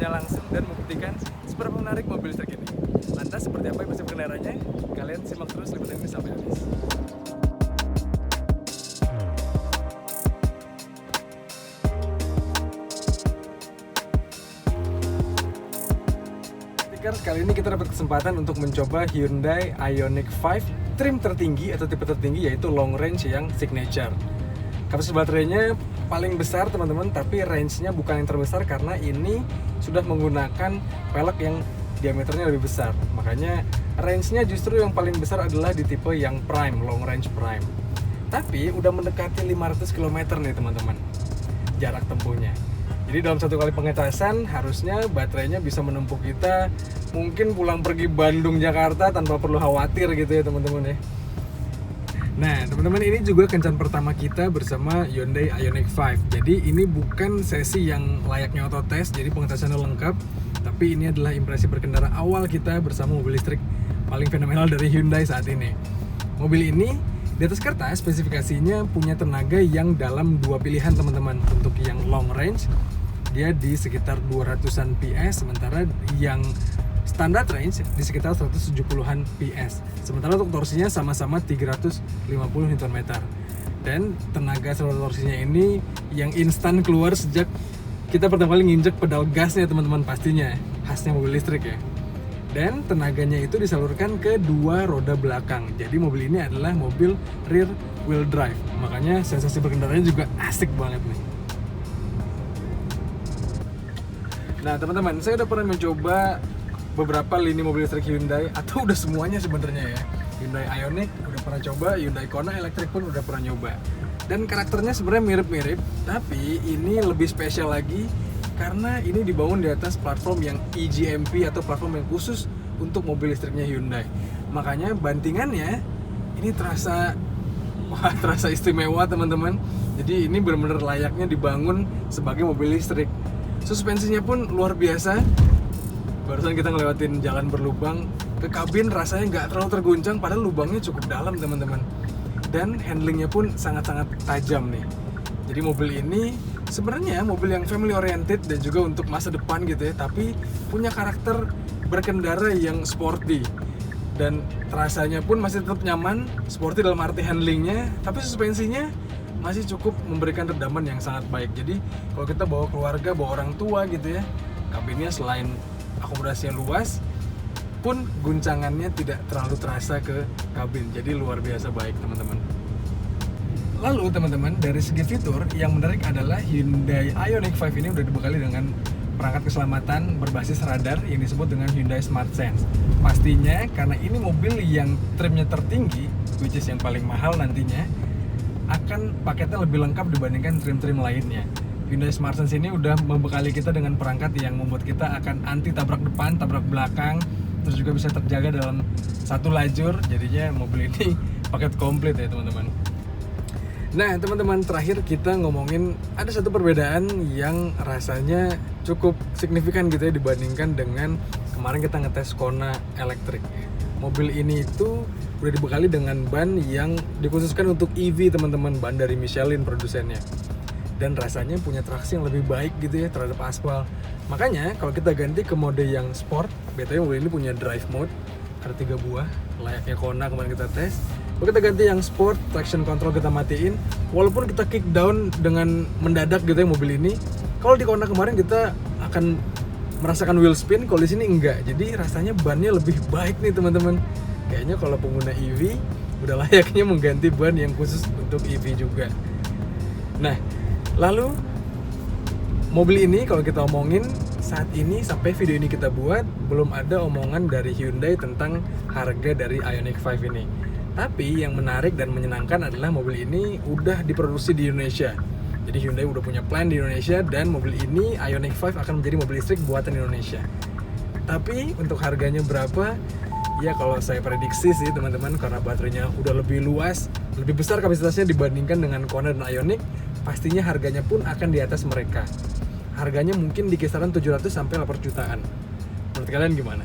mencoba-cobanya langsung dan membuktikan seberapa menarik mobil listrik ini. Lantas seperti apa impresi pengendaranya? Kalian simak terus liputan ini sampai habis. Kali ini kita dapat kesempatan untuk mencoba Hyundai Ioniq 5 trim tertinggi atau tipe tertinggi, yaitu long range yang signature. Kapasitas baterainya paling besar teman-teman, tapi range-nya bukan yang terbesar karena ini sudah menggunakan pelek yang diameternya lebih besar. Makanya range-nya justru yang paling besar adalah di tipe yang prime, long range prime. Tapi udah mendekati 500 km nih teman-teman jarak tempuhnya. Jadi dalam satu kali pengecasan harusnya baterainya bisa menempuh kita mungkin pulang pergi Bandung Jakarta tanpa perlu khawatir gitu ya teman-teman ya. Nah teman-teman, ini juga kencan pertama kita bersama Hyundai Ioniq 5. Jadi ini bukan sesi yang layaknya auto test, jadi pengecasannya lengkap. Tapi ini adalah impresi berkendara awal kita bersama mobil listrik paling fenomenal dari Hyundai saat ini. Mobil ini di atas kertas spesifikasinya punya tenaga yang dalam dua pilihan teman-teman. Untuk yang long range dia di sekitar 200-an PS, sementara yang standard range di sekitar 170-an PS. Sementara untuk torsinya sama-sama 350 Nm. Dan tenaga servo torsinya ini yang instan keluar sejak kita pertama kali nginjek pedal gasnya teman-teman, pastinya khasnya mobil listrik ya. Dan tenaganya itu disalurkan ke dua roda belakang. Jadi mobil ini adalah mobil rear wheel drive. Makanya sensasi berkendaranya juga asik banget nih. Nah teman-teman, saya udah pernah mencoba beberapa lini mobil listrik Hyundai, atau udah semuanya sebenarnya ya. Hyundai Ioniq udah pernah coba, Hyundai Kona elektrik pun udah pernah nyoba. Dan karakternya sebenarnya mirip-mirip, tapi ini lebih spesial lagi karena ini dibangun di atas platform yang eGMP atau platform yang khusus untuk mobil listriknya Hyundai. Makanya bantingannya ini terasa istimewa teman-teman. Jadi ini benar-benar layaknya dibangun sebagai mobil listrik. Suspensinya pun luar biasa. Barusan kita ngelewatin jalan berlubang, ke kabin rasanya nggak terlalu terguncang, padahal lubangnya cukup dalam teman-teman. Dan handlingnya pun sangat-sangat tajam nih. Jadi mobil ini sebenarnya mobil yang family oriented dan juga untuk masa depan gitu ya, tapi punya karakter berkendara yang sporty. Dan rasanya pun masih tetap nyaman, sporty dalam arti handlingnya, tapi suspensinya masih cukup memberikan redaman yang sangat baik. Jadi kalau kita bawa keluarga, bawa orang tua gitu ya, kabinnya selain akomodasinya luas pun guncangannya tidak terlalu terasa ke kabin. Jadi luar biasa baik teman-teman. Lalu teman-teman, dari segi fitur yang menarik adalah Hyundai Ioniq 5 ini udah dibekali dengan perangkat keselamatan berbasis radar yang disebut dengan Hyundai Smart Sense. Pastinya karena ini mobil yang trimnya tertinggi, which is yang paling mahal nantinya, akan paketnya lebih lengkap dibandingkan trim-trim lainnya. Hyundai Smart Sense ini udah membekali kita dengan perangkat yang membuat kita akan anti tabrak depan, tabrak belakang, terus juga bisa terjaga dalam satu lajur. Jadinya mobil ini paket komplit ya teman-teman. Nah teman-teman, terakhir kita ngomongin ada satu perbedaan yang rasanya cukup signifikan gitu ya dibandingkan dengan kemarin kita ngetes Kona elektrik. Mobil ini itu udah dibekali dengan ban yang dikhususkan untuk EV teman-teman, ban dari Michelin produsennya. Dan rasanya punya traksi yang lebih baik gitu ya terhadap aspal. Makanya kalau kita ganti ke mode yang sport, BTW mobil ini punya drive mode, ada 3 buah, layaknya Kona kemarin kita tes. Kalau kita ganti yang sport, traction control kita matiin, walaupun kita kick down dengan mendadak gitu ya mobil ini. Kalau di Kona kemarin kita akan merasakan wheel spin, kalau di sini enggak. Jadi rasanya bannya lebih baik nih teman-teman. Kayaknya kalau pengguna EV udah layaknya mengganti ban yang khusus untuk EV juga. Nah, lalu mobil ini kalau kita omongin saat ini sampai video ini kita buat belum ada omongan dari Hyundai tentang harga dari Ioniq 5 ini. Tapi yang menarik dan menyenangkan adalah mobil ini udah diproduksi di Indonesia. Jadi Hyundai udah punya plan di Indonesia dan mobil ini Ioniq 5 akan menjadi mobil listrik buatan Indonesia. Tapi untuk harganya berapa? Ya kalau saya prediksi sih teman-teman, karena baterainya udah lebih luas, lebih besar kapasitasnya dibandingkan dengan Kona dan Ioniq, pastinya harganya pun akan di atas mereka. Harganya mungkin di kisaran 700 sampai 800 jutaan. Menurut kalian gimana?